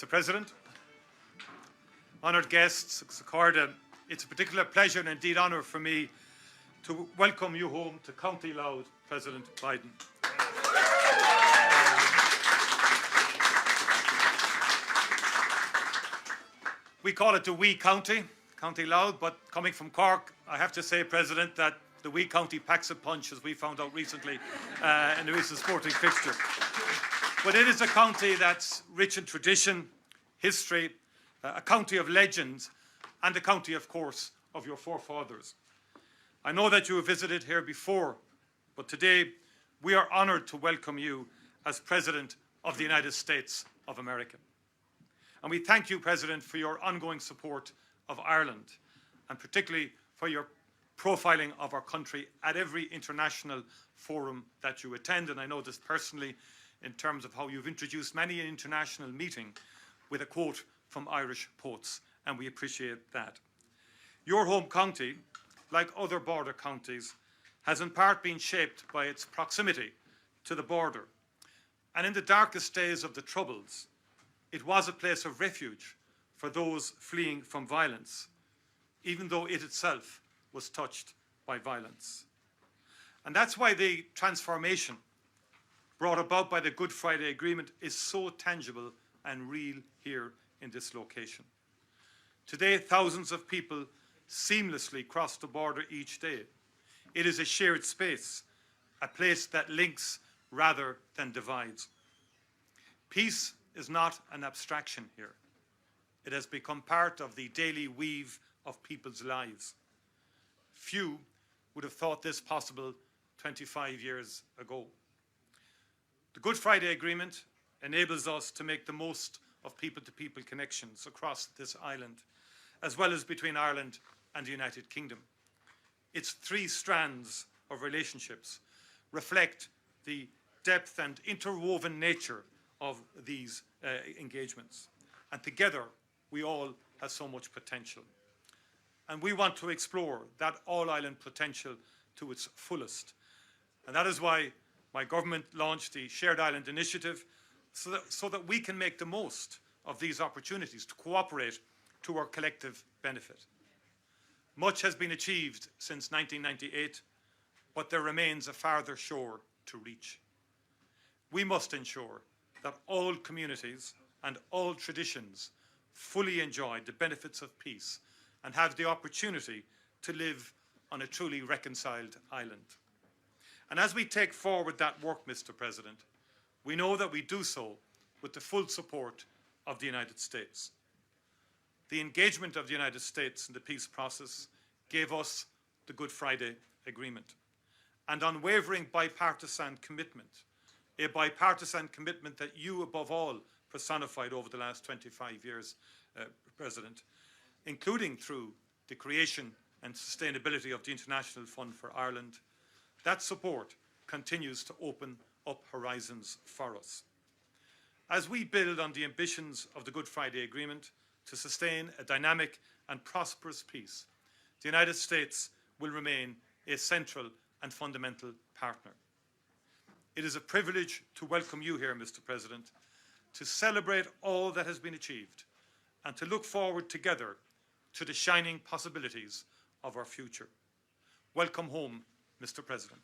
Mr. President, honoured guests, it's a particular pleasure and indeed honour for me to welcome you home to County Louth, President Biden. We call it the wee county, County Louth, but coming from Cork, I have to say, President, that the wee county packs a punch, as we found out recently in the recent sporting fixture. But it is a county that's rich in tradition, history, a county of legends, and a county, of course, of your forefathers. I know that you have visited here before, but today we are honoured to welcome you as President of the United States of America. And we thank you, President, for your ongoing support of Ireland, and particularly for your profiling of our country at every international forum that you attend. And I know this personally in terms of how you've introduced many an international meeting with a quote from Irish poets, and we appreciate that. Your home county, like other border counties, has in part been shaped by its proximity to the border. And in the darkest days of the Troubles, it was a place of refuge for those fleeing from violence, even though it itself was touched by violence. And that's why the transformation brought about by the Good Friday Agreement is so tangible and real here in this location. Today, thousands of people seamlessly cross the border each day. It is a shared space, a place that links rather than divides. Peace is not an abstraction here. It has become part of the daily weave of people's lives. Few would have thought this possible 25 years ago. The Good Friday Agreement enables us to make the most of people-to-people connections across this island, as well as between Ireland and the United Kingdom. Its three strands of relationships reflect the depth and interwoven nature of these engagements. And together, we all have so much potential. And we want to explore that all-island potential to its fullest. And that is why my government launched the Shared Island Initiative so that we can make the most of these opportunities to cooperate to our collective benefit. Much has been achieved since 1998, but there remains a farther shore to reach. We must ensure that all communities and all traditions fully enjoy the benefits of peace and have the opportunity to live on a truly reconciled island. And as we take forward that work, Mr. President, we know that we do so with the full support of the United States. The engagement of the United States in the peace process gave us the Good Friday Agreement, and unwavering bipartisan commitment, a bipartisan commitment that you, above all, personified over the last 25 years, President, including through the creation and sustainability of the International Fund for Ireland. That support continues to open up horizons for us. As we build on the ambitions of the Good Friday Agreement to sustain a dynamic and prosperous peace, the United States will remain a central and fundamental partner. It is a privilege to welcome you here, Mr. President, to celebrate all that has been achieved and to look forward together to the shining possibilities of our future. Welcome home, Mr. President.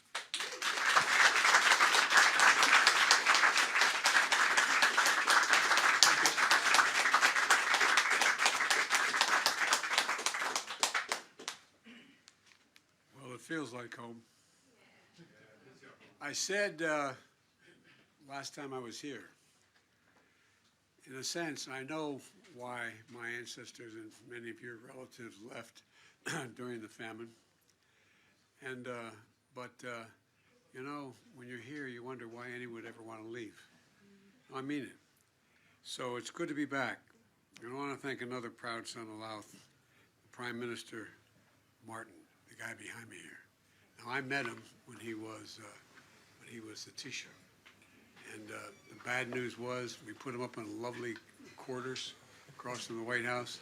Well, it feels like home. I said last time I was here, in a sense, I know why my ancestors and many of your relatives left during the famine. And, you know, when you're here, you wonder why anyone would ever want to leave. I mean it. So it's good to be back. And I want to thank another proud son of Louth, Prime Minister Martin, the guy behind me here. Now, I met him when he was the Taoiseach. And the bad news was we put him up in lovely quarters across from the White House,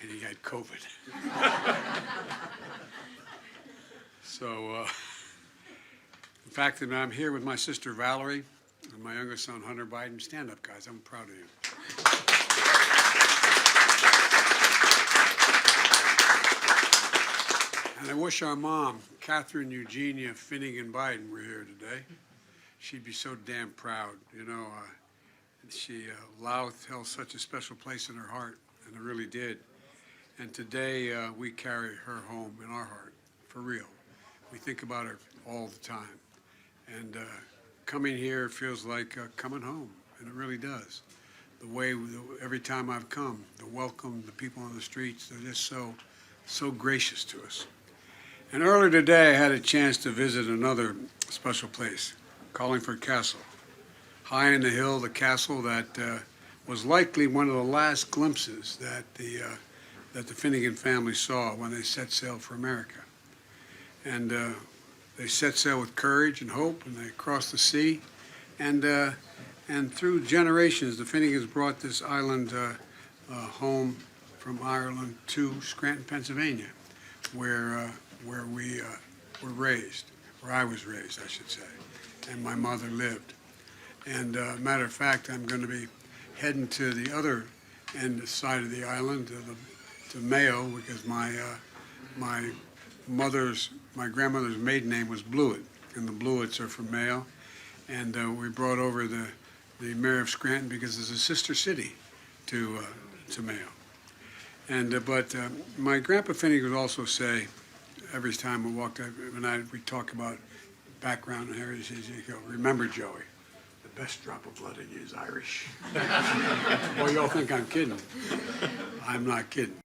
and he had COVID. So the fact that I'm here with my sister Valerie and my younger son Hunter Biden, stand up, guys. I'm proud of you. I wish our mom, Catherine Eugenia Finnegan Biden, were here today. She'd be so damn proud. You know, Louth held such a special place in her heart, and it really did. And today we carry her home in our heart, for real. We think about her all the time. And coming here feels like coming home, and it really does. The way, every time I've come, the welcome, the people on the streets, they're just so gracious to us. And earlier today, I had a chance to visit another special place, Carlingford Castle. High in the hill, the castle that was likely one of the last glimpses that the Finnegan family saw when they set sail for America. And they set sail with courage and hope, and they crossed the sea. And through generations, the Finnegans brought this island home from Ireland to Scranton, Pennsylvania, where we were raised, where I was raised, I should say, and my mother lived. And matter of fact, I'm going to be heading to the other end side of the island, to Mayo, because my grandmother's maiden name was Blewett, and the Blewetts are from Mayo. And we brought over the mayor of Scranton because it's a sister city to Mayo. And but my grandpa Finnegan would also say, every time we walked up, we talk about background and heritage, he'd go, "Remember, Joey, the best drop of blood in you is Irish." Well, y'all think I'm kidding. I'm not kidding.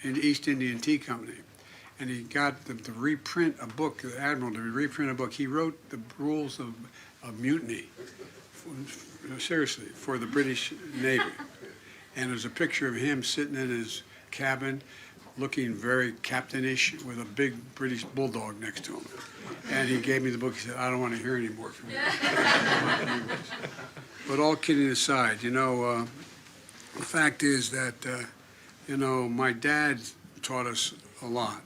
In the East Indian Tea Company. And he got them to reprint a book, the admiral to reprint a book. He wrote the rules of mutiny, seriously, for the British Navy. And there's a picture of him sitting in his cabin, looking very captainish, with a big British bulldog next to him. And he gave me the book. He said, "I don't want to hear any more from you." But all kidding aside, you know, the fact is that you know, my dad taught us a lot.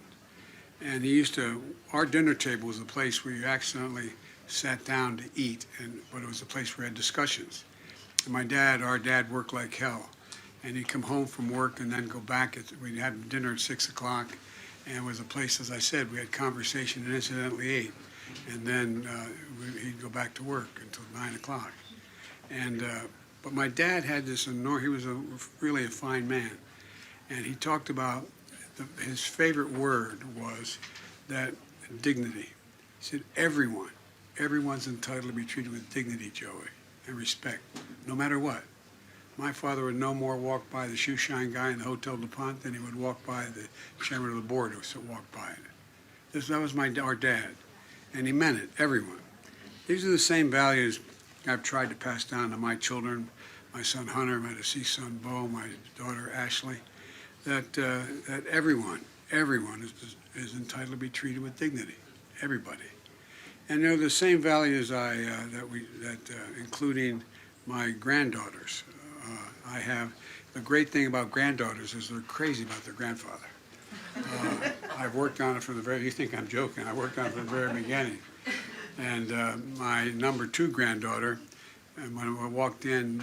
And he used to, our dinner table was a place where you accidentally sat down to eat, but it was a place where we had discussions. And our dad worked like hell. And he'd come home from work and then go back, we'd have dinner at 6 o'clock. And it was a place, as I said, we had conversation and incidentally ate. And then he'd go back to work until 9 o'clock. And, but my dad had this he was really a fine man. And he talked about, his favorite word was that dignity. He said, everyone's entitled to be treated with dignity, Joey, and respect, no matter what. My father would no more walk by the shoe shine guy in the Hotel DuPont than he would walk by the chairman of the board who walked by it. That was our dad, and he meant it, everyone. These are the same values I've tried to pass down to my children, my son Hunter, my deceased son Bo, my daughter Ashley. that everyone is entitled to be treated with dignity, everybody. And the same values including my granddaughters. I have, the great thing about granddaughters is they're crazy about their grandfather. I've worked on it from the very, you think I'm joking, I worked on it from the very beginning. And my number 2 granddaughter, and when I walked in,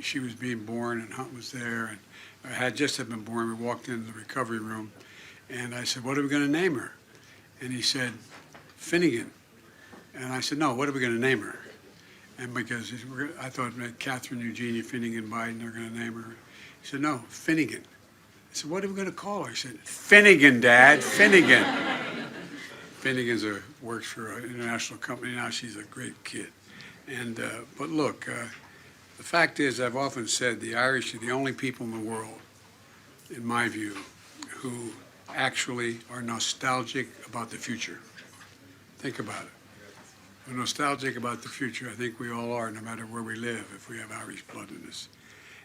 she was being born and Hunt was there, and I had just been born. We walked into the recovery room, and I said, "What are we going to name her?" And he said, "Finnegan." And I said, "No, what are we going to name her?" And because I thought Catherine Eugenia Finnegan Biden, they're going to name her. He said, "No, Finnegan." I said, "What are we going to call her?" He said, "Finnegan, Dad, Finnegan." Finnegan's works for an international company now. She's a great kid. And but look, the fact is, I've often said the Irish are the only people in the world, in my view, who actually are nostalgic about the future. Think about it. We're nostalgic about the future. I think we all are, no matter where we live, if we have Irish blood in us.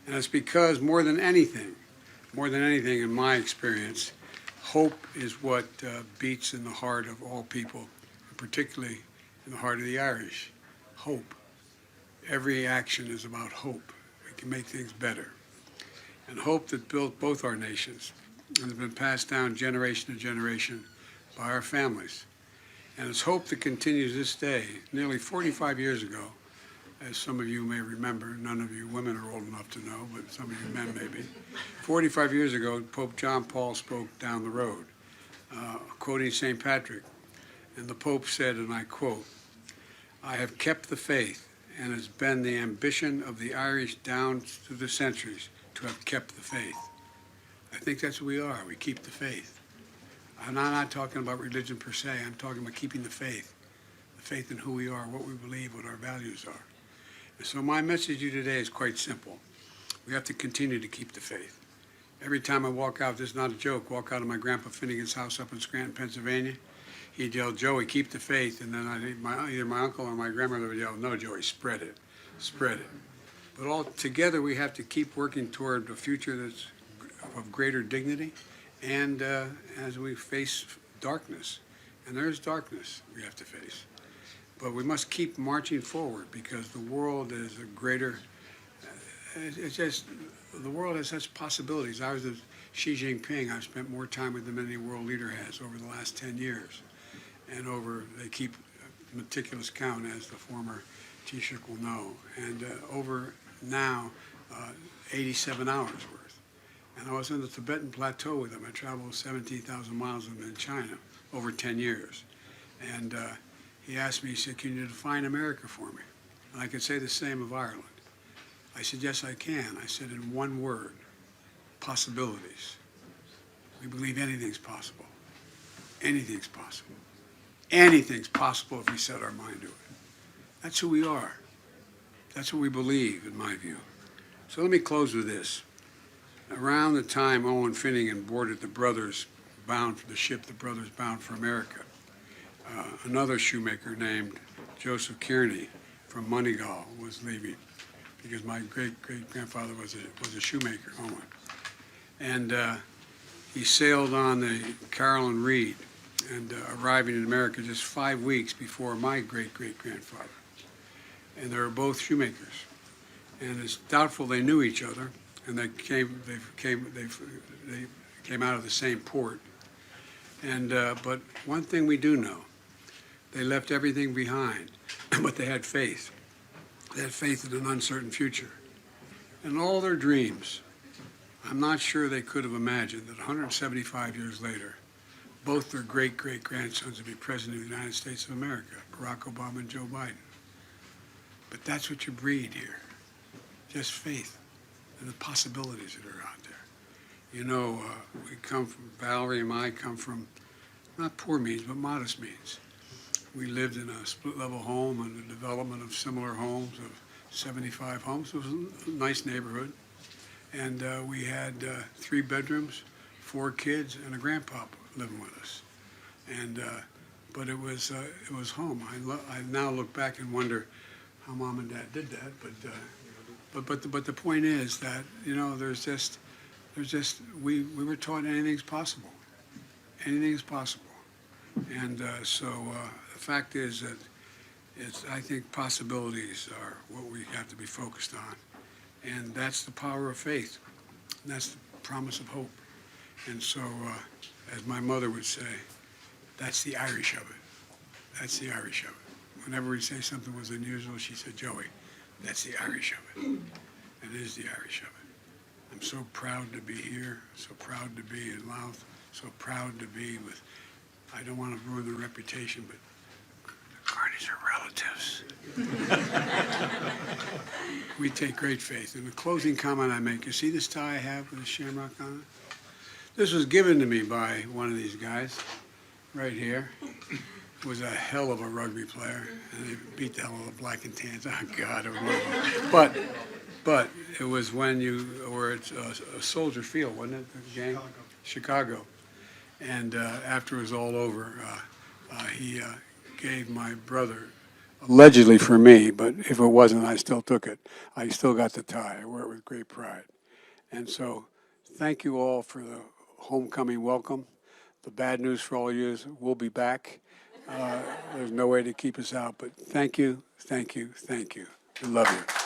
And it's because more than anything in my experience, hope is what beats in the heart of all people, and particularly in the heart of the Irish. Hope. Every action is about hope. We can make things better. And hope that built both our nations and has been passed down generation to generation by our families. And it's hope that continues this day. Nearly 45 years ago, as some of you may remember, none of you women are old enough to know, but some of you men maybe. 45 years ago, Pope John Paul spoke down the road, quoting St. Patrick. And the Pope said, and I quote, "I have kept the faith, and it's been the ambition of the Irish down through the centuries to have kept the faith." I think that's what we are. We keep the faith. I'm not talking about religion per se. I'm talking about keeping the faith in who we are, what we believe, what our values are. And so my message to you today is quite simple. We have to continue to keep the faith. Every time I walk out, this is not a joke, walk out of my Grandpa Finnegan's house up in Scranton, Pennsylvania, he'd yell, "Joey, keep the faith." And then either my uncle or my grandmother would yell, "No, Joey, spread it, spread it." But all together, we have to keep working toward a future that's of greater dignity, and as we face darkness, and there is darkness we have to face. But we must keep marching forward because the world is a greater, it's just, the world has such possibilities. I was with Xi Jinping. I've spent more time with him than any world leader has over the last 10 years. And they keep meticulous count, as the former Taoiseach will know. And over now, 87 hours worth. And I was in the Tibetan Plateau with him. I traveled 17,000 miles with him in China over 10 years. And he asked me, he said, "Can you define America for me?" And I could say the same of Ireland. I said, "Yes, I can." I said, in one word, possibilities. We believe anything's possible. Anything's possible. Anything's possible if we set our mind to it. That's who we are. That's what we believe, in my view. So let me close with this. Around the time Owen Finnegan boarded the Brothers bound for the ship, the Brothers bound for America, another shoemaker named Joseph Kearney from Moneygall was leaving, because my great-great-grandfather was a shoemaker, Owen. And he sailed on the Caroline Reed and arriving in America just 5 weeks before my great-great-grandfather. And they were both shoemakers. And it's doubtful they knew each other, and they came out of the same port. And but one thing we do know, they left everything behind, but they had faith. They had faith in an uncertain future. And all their dreams, I'm not sure they could have imagined that 175 years later, both their great-great-grandsons would be President of the United States of America, Barack Obama and Joe Biden. But that's what you breed here, just faith and the possibilities that are out there. You know, we come from, Valerie and I come from not poor means, but modest means. We lived in a split-level home and the development of similar homes, of 75 homes. It was a nice neighborhood. And we had 3 bedrooms, 4 kids, and a grandpa living with us. And but it was home. I now look back and wonder how Mom and Dad did that. But the point is that, you know, there's just there's just, we were taught anything's possible. Anything is possible. And so the fact is that I think possibilities are what we have to be focused on. And that's the power of faith. And that's the promise of hope. And so, as my mother would say, that's the Irish of it. That's the Irish of it. Whenever we'd say something was unusual, she said, Joey, that's the Irish of it. It is the Irish of it. I'm so proud to be here, so proud to be in Louth, so proud to be with, I don't want to ruin the reputation, but the Carneys are relatives. We take great faith. And the closing comment I make, you see this tie I have with the shamrock on it? This was given to me by one of these guys right here. Was a hell of a rugby player, and they beat the hell out of the black and tans. Oh God, it was but it was when you were at a Soldier Field, wasn't it? The game, Chicago. And after it was all over, he gave my brother, allegedly for me, but if it wasn't, I still took it. I still got the tie. I wear it with great pride. And so, thank you all for the homecoming welcome. The bad news for all of you is we'll be back. There's no way to keep us out, but thank you, thank you, thank you. We love you.